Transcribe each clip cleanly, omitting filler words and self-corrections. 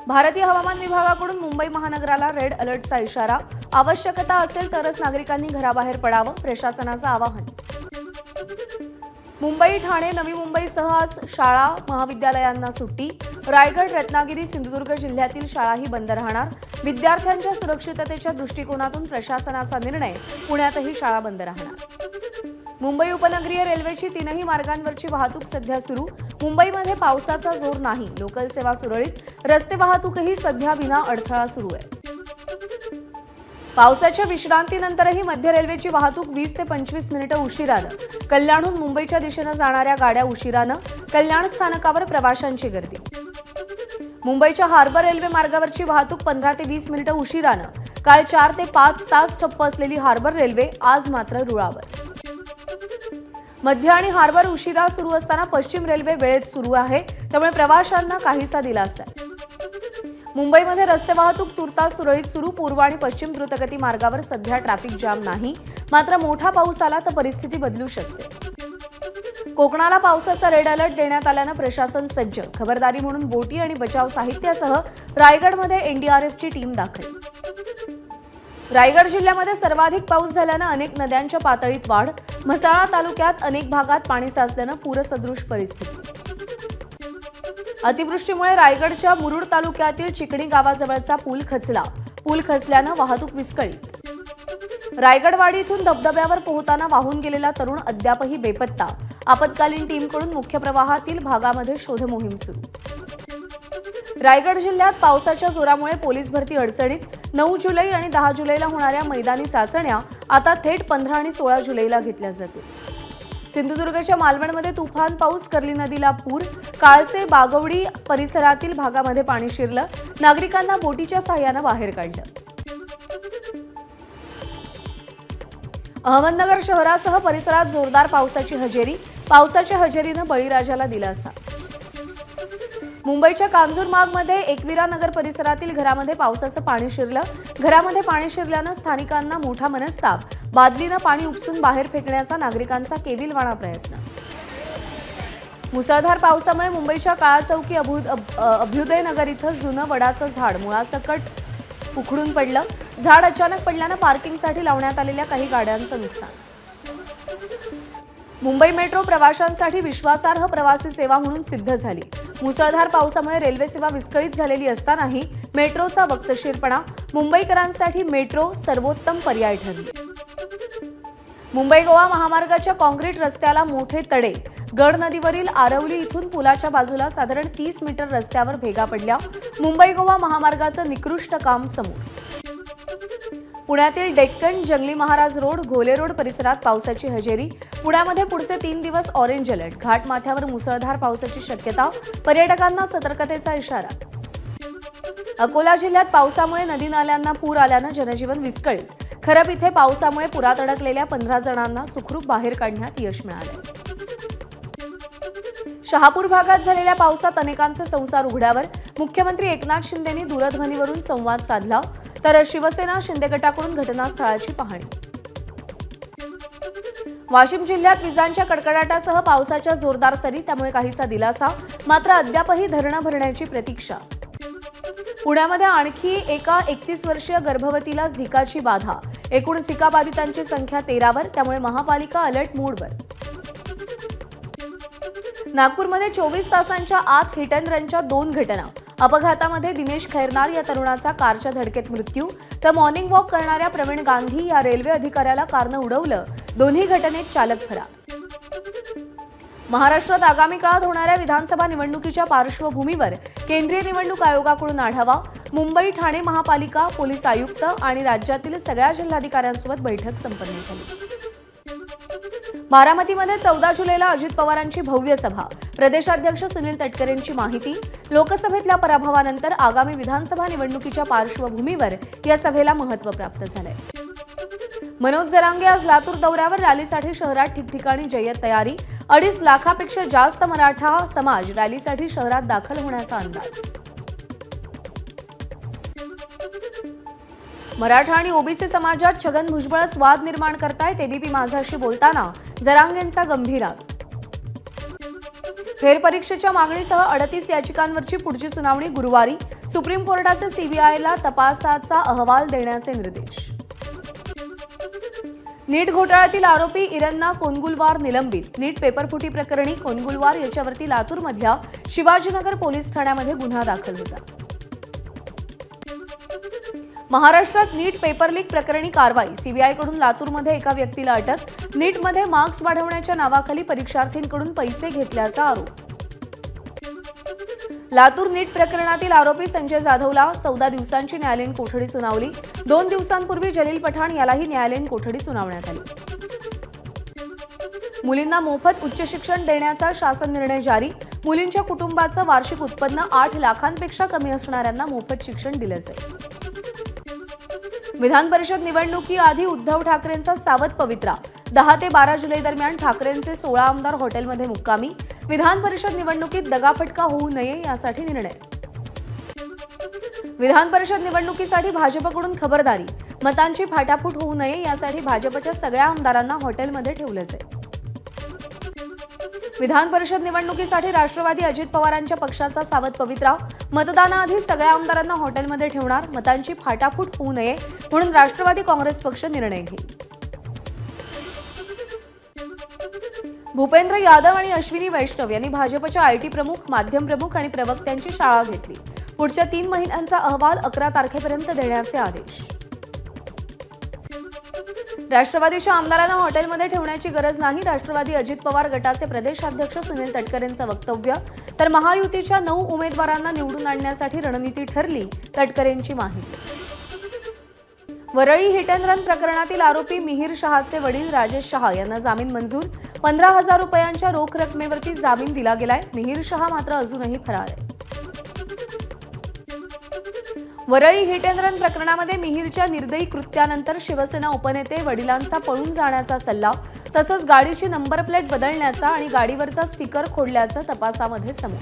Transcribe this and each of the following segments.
भारतीय हवामान विभागाकडून मुंबई महानगराला रेड अलर्टचा इशारा। आवश्यकता असेल तरच नागरिकांनी घराबाहेर पडावं, प्रशासनाचं आवाहन। मुंबई, ठाणे, नवी मुंबईसह आज शाळा महाविद्यालयांना सुट्टी। रायगड, रत्नागिरी, सिंधुदुर्ग जिल्ह्यातील शाळाही बंद राहणार। विद्यार्थ्यांच्या सुरक्षिततेच्या दृष्टिकोनातून प्रशासनाचा निर्णय, पुण्यातही शाळा बंद राहणार। मुंबई उपनगरीय रेल्वेची तीनही मार्गांवरची वाहतूक सध्या सुरू। मुंबईमध्ये पावसाचा जोर नाही, लोकल सेवा सुरळीत। रस्ते वाहतूकही सध्या विना अडथळा सुरू आहे। पावसाच्या विश्रांतीनंतरही मध्य रेल्वेची वाहतूक 20 ते 25 मिनिटे उशिरानं। कल्याणहून मुंबईच्या दिशेनं जाणाऱ्या गाड्या उशिरानं। कल्याण स्थानकावर प्रवाशांची गर्दी। मुंबईच्या हार्बर रेल्वे मार्गावरची वाहतूक 15 ते 20 मिनिटे उशिरानं। काल 4 ते 5 तास ठप्प असलेली हार्बर रेल्वे आज मात्र रुळावर। मध्य आणि हार्बर उशिरा सुरू असताना पश्चिम रेल्वे वेळेत सुरू आहे, त्यामुळे प्रवाशांना काहीसा दिलासा आहे। मुंबईमध्ये रस्ते वाहतूक तुर्तास सुरळीत सुरू। पूर्व आणि पश्चिम द्रुतगती मार्गावर सध्या ट्रॅफिक जाम नाही, मात्र मोठा पाऊस आला तर परिस्थिती बदलू शकते। कोकणाला पावसाचा रेड अलर्ट देण्यात आल्यानं प्रशासन सज्ज। खबरदारी म्हणून बोटी आणि बचाव साहित्यासह रायगडमध्ये एनडीआरएफची टीम दाखल। रायगड जिल्ह्यामध्ये सर्वाधिक पाऊस झाल्यानं अनेक नद्यांच्या पातळीत वाढ। म्हसाळा तालुक्यात अनेक भागात पाणी साचल्यानं पूरसदृश परिस्थिती। अतिवृष्टीमुळे रायगडच्या मुरुड तालुक्यातील चिकणी गावाजवळचा पूल खचला। पूल खचल्यानं वाहतूक विस्कळीत। रायगडवाडी इथून धबधब्यावर पोहताना वाहून गेलेला तरुण अद्यापही बेपत्ता। आपत्कालीन टीमकडून मुख्य प्रवाहातील भागामध्ये शोध मोहीम सुरू। रायगड जिल्ह्यात पावसाच्या जोरामुळे पोलीस भरती अडचणीत। 9 जुलै आणि 10 जुलैला होणाऱ्या मैदानी चाचण्या आता थेट 15 आणि 16 जुलैला घेतल्या जातील। सिंधुदुर्गच्या मालवणमध्ये तुफान पाऊस, कर्ली नदीला पूर। काळसे, बागवडी परिसरातील भागामध्ये पाणी शिरलं। नागरिकांना बोटीच्या सहाय्यानं बाहेर काढलं। अहमदनगर शहरासह परिसरात जोरदार पावसाची हजेरी। पावसाच्या हजेरीनं बळीराजाला दिलासा। मुंबईच्या कांजूरमार्गमध्ये एकविरा नगर परिसरातील घरामध्ये पावसाचं पाणी शिरलं। घरामध्ये पाणी शिरल्यानं स्थानिकांना मोठा मनस्ताप। बादलीनं पाणी उपसून बाहेर फेकण्याचा नागरिकांचा केविलवाणा प्रयत्न। मुसळधार पावसामुळे मुंबईच्या काळाचौकी अभ्युदय नगर इथं जुनं वडाचं झाड मुळासकट उखडून पडलं। झाड अचानक पडल्यानं पार्किंगसाठी लावण्यात आलेल्या काही गाड्यांचं नुकसान। मुंबई मेट्रो प्रवाशांसाठी विश्वासार्ह प्रवासी सेवा म्हणून सिद्ध झाली। मुसळधार पावसामुळे रेल्वे सेवा विस्कळीत झालेली असतानाही मेट्रोचा वक्तशीरपणा। मुंबईकरांसाठी मेट्रो सर्वोत्तम पर्याय ठरली। मुंबई गोवा महामार्गाच्या काँक्रीट रस्त्याला मोठे तडे। गड नदीवरील आरवली इथून पुलाच्या बाजूला साधारण 30 मीटर रस्त्यावर भेगा पडल्या। मुंबई गोवा महामार्गाचं निकृष्ट काम समोर। पुण्यातील डेक्कन, जंगली महाराज रोड, घोले रोड परिसरात पावसाची हजेरी। पुण्यामध्ये पुढचे 3 दिवस ऑरेंज अलर्ट। घाटमाथ्यावर मुसळधार पावसाची शक्यता। पर्यटकांना सतर्कतेचा इशारा। अकोला जिल्ह्यात पावसामुळे नदी नाल्यांना पूर आल्यानं जनजीवन विस्कळीत। खरब इथे पावसामुळे पुरात अडकलेल्या 15 जणांना सुखरूप बाहेर काढण्यात यश मिळाले। शहापूर भागात झालेल्या पावसात अनेकांचे संसार उघड्यावर। मुख्यमंत्री एकनाथ शिंदेंनी दूरध्वनीवरून संवाद साधला, तर शिवसेना शिंदे गटाकडून घटनास्थळाची पाहणी। वाशिम जिल्ह्यात विजांच्या कडकडाटासह पावसाच्या जोरदार सरी, त्यामुळे काहीसा दिलासा, मात्र अद्यापही धरणं भरण्याची प्रतीक्षा। पुण्यामध्ये आणखी एका 31 वर्षीय गर्भवतीला झिकाची बाधा। एकूण झिका बाधितांची संख्या 13वर, त्यामुळे महापालिका अलर्ट मोडवर। नागपूरमध्ये 24 तासांच्या आत हिट अँड रनच्या 2 घटना। अपघातामध्ये दिनेश खैरनार या तरुणाचा कारच्या धडकेत मृत्यू, तर मॉर्निंग वॉक करणाऱ्या प्रवीण गांधी या रेल्वे अधिकाऱ्याला कारनं उडवलं। दोन्ही घटनेत चालक फरार। महाराष्ट्रात आगामी काळात होणाऱ्या विधानसभा निवडणुकीच्या पार्श्वभूमीवर केंद्रीय निवडणूक आयोगाकडून आढावा। मुंबई, ठाणे महापालिका, पोलीस आयुक्त आणि राज्यातील सगळ्या जिल्हाधिकाऱ्यांसोबत बैठक संपन्न झाली। बारामतीमध्ये 14 जुलैला अजित पवारांची भव्य सभा। प्रदेशाध्यक्ष सुनील तटकरेंची माहिती। लोकसभेतल्या पराभवानंतर आगामी विधानसभा निवडणुकीच्या पार्श्वभूमीवर या सभेला महत्त्व प्राप्त झालंय। मनोज जरांगे आज लातूर दौऱ्यावर। रॅलीसाठी शहरात ठिकठिकाणी जय्यत तयारी। 2.5 लाखापेक्षा जास्त मराठा समाज रॅलीसाठी शहरात दाखल होण्याचा अंदाज। मराठा आणि ओबीसी समाजात छगन भुजबळच वाद निर्माण करतायत। एबीपी माझाशी बोलताना जरांगेंचा गंभीर आरोप। फेरपरीक्षेच्या मागणीसह 38 याचिकांवरची पुढची सुनावणी गुरुवारी. सुप्रीम कोर्टाचे सीबीआयला तपासाचा अहवाल देण्याचे निर्देश. नीट घोटाळ्यातील आरोपी इरन्ना कोनगुलवार निलंबित. नीट पेपरफुटी प्रकरणी कोनगुलवार याच्यावरती लातूरमधल्या शिवाजीनगर पोलीस ठाण्यामध्ये गुन्हा दाखल होता. महाराष्ट्रात नीट पेपर लीक प्रकरणी कारवाई. सीबीआयकडून लातूरमध्ये एका व्यक्तीला अटक. नीटमध्ये मार्क्स वाढवण्याच्या नावाखाली परीक्षार्थींकडून पैसे घेतल्याचा आरोप. लातूर नीट प्रकरणातील आरोपी संजय जाधवला 14 दिवसांची न्यायालयीन कोठडी सुनावली. 2 दिवसांपूर्वी जलील पठाण यालाही न्यायालयीन कोठडी सुनावण्यात आली. मुलींना मोफत उच्च शिक्षण देण्याचा शासन निर्णय जारी. मुलींच्या कुटुंबाचं वार्षिक उत्पन्न 8 लाखांपेक्षा कमी असणाऱ्यांना मोफत शिक्षण दिलं जाईल. विधान परिषद निवडणुकीआधी उद्धव ठाकरेंचा सावध पवित्रा. 10 ते 12 जुलै दरम्यान ठाकरेंचे 16 आमदार हॉटेलमध्ये मुक्कामी. विधान परिषद निवडणुकीत दगाफटका होऊ नये यासाठी निर्णय. विधान परिषद निवडणुकीसाठी भाजपकडून खबरदारी. मतांची फाटाफूट होऊ नये यासाठी भाजपच्या सगळ्या आमदारांना हॉटेलमध्ये ठेवलं जाईल. विधान परिषद निवडणुकीसाठी राष्ट्रवादी अजित पवारांच्या पक्षाचा सावध पवित्रा. मतदानाआधी सगळ्या आमदारांना हॉटेलमध्ये ठेवणार. मतांची फाटाफूट होऊ नये म्हणून राष्ट्रवादी काँग्रेस पक्ष निर्णय घेईल. भूपेंद्र यादव आणि अश्विनी वैष्णव यांनी भाजपच्या आयटी प्रमुख, माध्यम प्रमुख आणि प्रवक्त्यांची शाळा घेतली. पुढच्या 3 महिन्यांचा अहवाल 11 तारखेपर्यंत देण्याचे आदेश. राष्ट्रवादीच्या आमदारांना हॉटेलमध्ये ठेवण्याची गरज नाही. राष्ट्रवादी अजित पवार गटाचे प्रदेशाध्यक्ष सुनील तटकरेंचं वक्तव्य. तर महायुतीच्या 9 उमेदवारांना निवडून आणण्यासाठी रणनीती ठरली, तटकरेंची माहिती. वरळी हिट अँड रन प्रकरणातील आरोपी मिहीर शहाचे वडील राजेश शहा यांना जामीन मंजूर. 15,000 रुपयांच्या रोख रकमेवरती जामीन दिला गेलाय. मिहीर शहा मात्र अजूनही फरार आहे. वरळी हिट अँड रन प्रकरणामध्ये मिहीरच्या निर्दयी कृत्यानंतर शिवसेना उपनेते वडिलांचा पळून जाण्याचा सल्ला तसंच गाडीची नंबर प्लेट बदलण्याचा आणि गाडीवरचा स्टिकर खोडल्याचं तपासामध्ये समोर.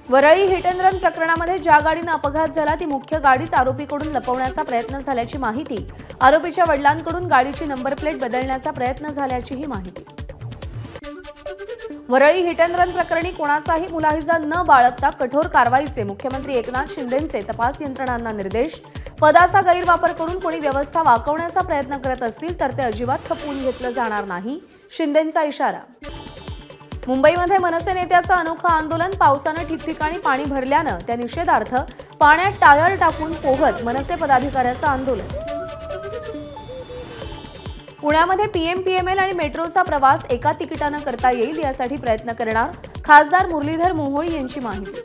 वरळी हिट अँड रन प्रकरणामध्ये ज्या गाडीनं अपघात झाला ती मुख्य गाडीच आरोपीकडून लपवण्याचा प्रयत्न झाल्याची माहिती. आरोपीच्या वडिलांकडून गाडीची नंबर प्लेट बदलण्याचा प्रयत्न झाल्याचीही माहिती. वरळी हिट अँड रन प्रकरणी कोणाचाही मुलाहिजा न बाळगता कठोर कारवाईचे मुख्यमंत्री एकनाथ शिंदेंचे तपास यंत्रणांना निर्देश. पदाचा गैरवापर करून कोणी व्यवस्था वाकवण्याचा प्रयत्न करत असतील तर ते अजिबात खपवून घेतलं जाणार नाही, शिंदेंचा इशारा. मुंबईमध्ये मनसे नेत्याचं अनोखं आंदोलन. पावसानं ठिकठिकाणी पाणी भरल्यानं त्या निषेधार्थ पाण्यात टायर टाकून पोहत मनसे पदाधिकाऱ्याचं आंदोलन. पुण्यामध्ये पीएमपीएमएल आणि मेट्रोचा प्रवास एका तिकिटानं करता येईल यासाठी प्रयत्न करणार. खासदार मुरलीधर मोहोळ यांची माहिती.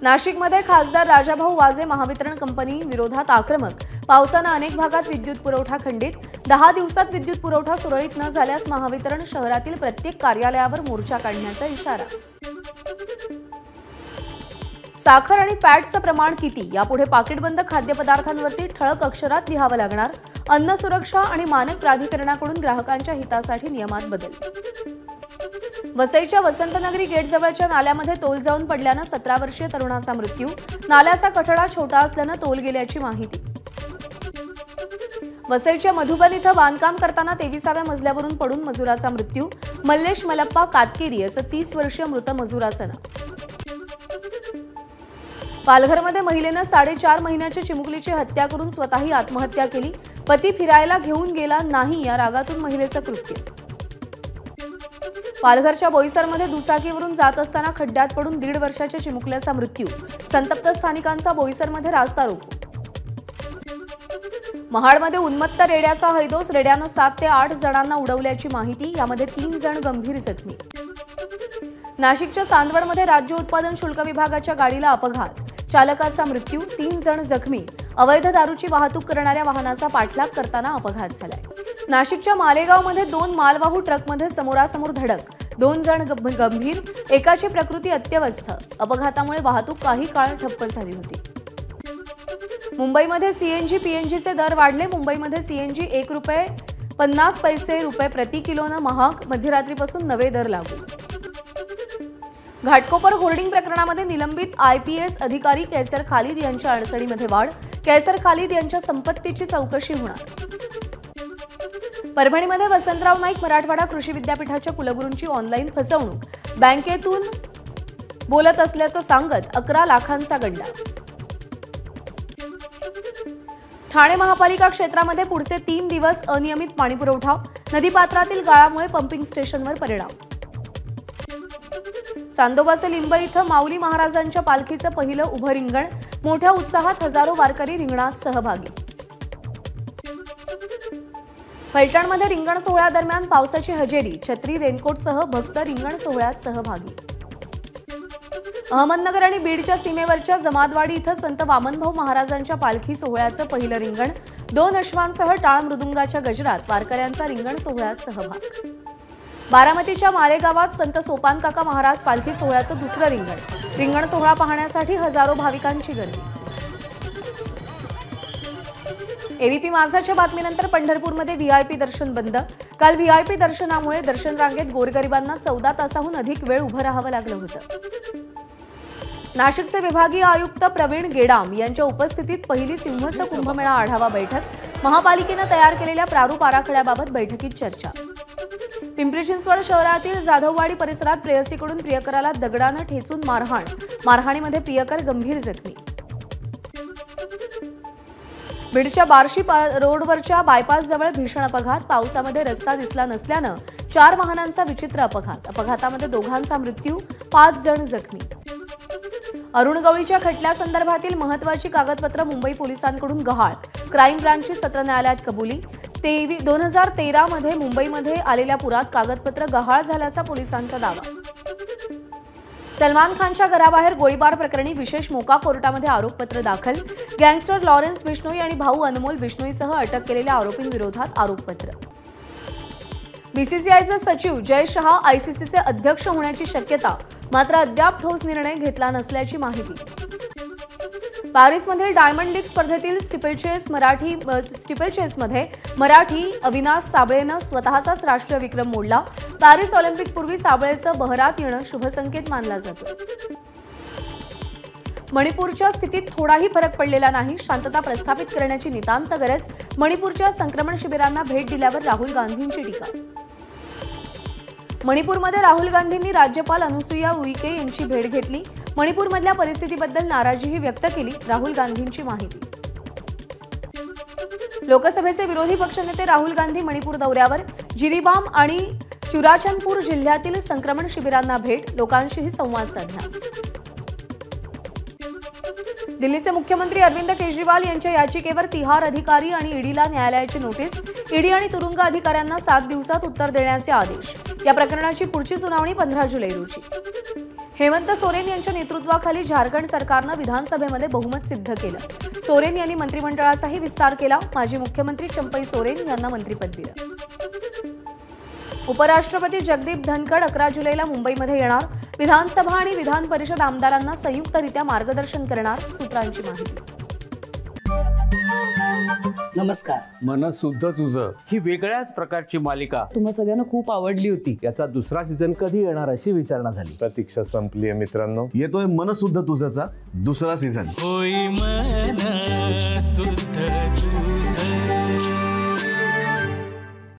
नाशिकमध्ये खासदार राजाभाऊ वाजे महावितरण कंपनी विरोधात आक्रमक. पावसानं अनेक भागात विद्युत पुरवठा खंडित. 10 दिवसात विद्युत पुरवठा सुरळीत न झाल्यास महावितरण शहरातील प्रत्येक कार्यालयावर मोर्चा काढण्याचा इशारा. साखर आणि फॅटचं प्रमाण किती यापुढे पाकिटबंद खाद्यपदार्थांवरती ठळक अक्षरात लिहावं लागणार. अन्न सुरक्षा आणि मानक प्राधिकरणाकडून ग्राहकांच्या हितासाठी नियमात बदल. वसईच्या वसंतनगरी गेटजवळच्या नाल्यामध्ये तोल जाऊन पडल्यानं 17 वर्षीय तरुणाचा मृत्यू. नाल्याचा कठडा छोटा असल्यानं तोल गेल्याची माहिती. वसईच्या मधुबन इथं बांधकाम करताना 23व्या मजल्यावरून पडून मजुराचा मृत्यू. मल्लेश मलप्पा कातकेरी असं 30 वर्षीय मृत मजुराचं नाव. पालघरमध्ये महिलेनं 4.5 महिन्याच्या चिमुकलीची हत्या करून स्वतःही आत्महत्या केली. पती फिरायला घेऊन गेला नाही या रागातून महिलेचं कृत्य. पालघरच्या बोईसरमध्ये दुचाकीवरून जात असताना खड्ड्यात पडून 1.5 वर्षाच्या चिमुकल्याचा मृत्यू. संतप्त स्थानिकांचा बोईसरमध्ये रास्ता रोको. महाडमध्ये उन्मत्त रेड्याचा हैदोस. रेड्यानं 7 ते 8 जणांना उडवल्याची माहिती. यामध्ये 3 जण गंभीर जखमी. नाशिकच्या चांदवडमध्ये राज्य उत्पादन शुल्क विभागाच्या गाडीला अपघात. चालकाचा मृत्यू, 3 जण जखमी. अवैध दारूची वाहतूक करणाऱ्या वाहनाचा पाठलाग करताना अपघात झालाय. नाशिकच्या मालेगावमध्ये 2 मालवाहू ट्रकमध्ये समोरासमोर धडक. 2 जण गंभीर, एकाची प्रकृती अत्यवस्थ. अपघातामुळे वाहतूक काही काळ ठप्प झाली होती. मुंबईमध्ये सीएनजी पीएनजीचे दर वाढले. मुंबईमध्ये सीएनजी ₹1.50 प्रति किलोनं महाग. मध्यरात्रीपासून नवे दर लागू. घाटकोपर होर्डिंग प्रकरणामध्ये निलंबित आयपीएस अधिकारी कैसर खालिद यांच्या अडचणीमध्ये वाढ. कैसर खालिद यांच्या संपत्तीची चौकशी होणार. परभणीमध्ये वसंतराव नाईक मराठवाडा कृषी विद्यापीठाच्या कुलगुरूंची ऑनलाईन फसवणूक, बँकेतून बोलत असल्याचं सांगत 11 लाखांचा गंडा। ठाणे महापालिका क्षेत्रामध्ये पुढचे 3 दिवस अनियमित पाणीपुरवठा, नदीपात्रातील गाळामुळे पंपिंग स्टेशनवर परिणाम। चांदोबाचे लिंब इथं माऊली महाराजांच्या पालखीचं पहिलं उभं रिंगण, मोठ्या उत्साहात हजारो वारकरी रिंगणात सहभागी। फलटणमध्ये रिंगण सोहळ्यादरम्यान पावसाची हजेरी, छत्री रेनकोटसह भक्त रिंगण सोहळ्यात सहभागी। अहमदनगर आणि बीडच्या सीमेवरच्या जमादवाडी इथं संत वामनभाऊ महाराजांच्या पालखी सोहळ्याचं पहिलं रिंगण, 2 अश्वांसह टाळ मृदुंगाच्या गजरात वारकऱ्यांचा रिंगण सोहळ्यात सहभाग। बारामतीच्या मालेगावात संत सोपान काका महाराज पालखी सोहळ्याचं दुसरं रिंगण सोहळा पाहण्यासाठी हजारो भाविकांची गर्दी। एबीपी माझाच्या बातमीनंतर पंढरपूरमध्ये व्हीआयपी दर्शन बंद। काल व्हीआयपी दर्शनामुळे दर्शन रांगेत गोरगरिबांना 14 तासाहून अधिक वेळ उभं राहावं लागलं होतं। नाशिकचे विभागीय आयुक्त प्रवीण गेडाम यांच्या उपस्थितीत पहिली सिंहस्थ कुंभमेळा आढावा बैठक, महापालिकेनं तयार केलेल्या प्रारूप आराखड्याबाबत बैठकीत चर्चा। पिंपरी चिंचवड शहरातील जाधववाडी परिसरात प्रेयसीकडून प्रियकराला दगडानं ठेचून मारहाणीमध्ये प्रियकर गंभीर जखमी। बीडच्या बार्शी रोडवरच्या बायपासजवळ भीषण अपघात, पावसामध्ये रस्ता दिसला नसल्यानं 4 वाहनांचा विचित्र अपघातामध्ये 2घांचा मृत्यू, 5 जण जखमी। अरुण गवळीच्या खटल्यासंदर्भातील महत्त्वाची कागदपत्र मुंबई पोलिसांकडून गहाळ, क्राईम ब्रांचची सत्र न्यायालयात कबुली। 2013 मध्ये मुंबईमध्ये आलेल्या पुरात कागदपत्र गहाळ झाल्याचा पोलिसांचा दावा। सलमान खानच्या घराबाहेर गोळीबार प्रकरणी विशेष मोका कोर्टामध्ये आरोपपत्र दाखल, गँगस्टर लॉरेन्स बिश्नोई आणि भाऊ अनमोल बिश्नोईसह अटक केलेल्या आरोपींविरोधात आरोपपत्र। बीसीसीआयचे सचिव जय शहा आयसीसीचे अध्यक्ष होण्याची शक्यता, मात्र अद्याप ठोस निर्णय घेतला नसल्याची माहिती। पॅरिसमधील डायमंड लीग स्पर्धेतील स्टिपलचेसमध्ये मराठी अविनाश साबळेनं स्वतःचाच राष्ट्रीय विक्रम मोडला। पॅरिस ऑलिम्पिकपूर्वी साबळेचं बहरात येणं शुभसंकेत मानला जातो। मणिपूरच्या स्थितीत थोडाही फरक पडलेला नाही, शांतता प्रस्थापित करण्याची नितांत गरज, मणिपूरच्या संक्रमण शिबिरांना भेट दिल्यावर राहुल गांधींची टीका। मणिपूरमध्ये राहुल गांधींनी राज्यपाल अनुसुईया उईके यांची भेट घेतली, मणिपूरमधल्या परिस्थितीबद्दल नाराजीही व्यक्त केली, राहुल गांधींची माहिती। लोकसभेचे विरोधी पक्षनेते राहुल गांधी मणिपूर दौऱ्यावर, जिरीबाम आणि चुराचंदपूर जिल्ह्यातील संक्रमण शिबिरांना भेट, लोकांशीही संवाद साधला। दिल्लीचे मुख्यमंत्री अरविंद केजरीवाल यांच्या याचिकेवर तिहार अधिकारी आणि ईडीला न्यायालयाची नोटीस, ईडी आणि तुरुंग अधिकाऱ्यांना 7 दिवसात उत्तर देण्याचे आदेश। या प्रकरणाची पुढची सुनावणी 15 जुलै रोजी। हेमंत सोरेन यांच्या नेतृत्वाखाली झारखंड सरकारनं विधानसभेमध्ये बहुमत सिद्ध केलं, सोरेन यांनी मंत्रिमंडळाचाही विस्तार केला, माजी मुख्यमंत्री चंपई सोरेन यांना मंत्रिपद दिलं। उपराष्ट्रपती जगदीप धनखड 11 जुलैला मुंबईमध्ये येणार, विधानसभा आणि विधान परिषद आमदारांना संयुक्तरित्या मार्गदर्शन करणार, सूत्रांची माहिती। नमस्कार, मन शुद्ध तुझं ही वेगळ्याच प्रकारची मालिका तुम्हा सगळ्यांना खूप आवडली होती। याचा दुसरा सीझन कधी येणार अशी विचारणा झाली। प्रतीक्षा संपली आहे मित्रांनो, येतोय मन शुद्ध तुझाचा दुसरा सीझन। होई मन शुद्ध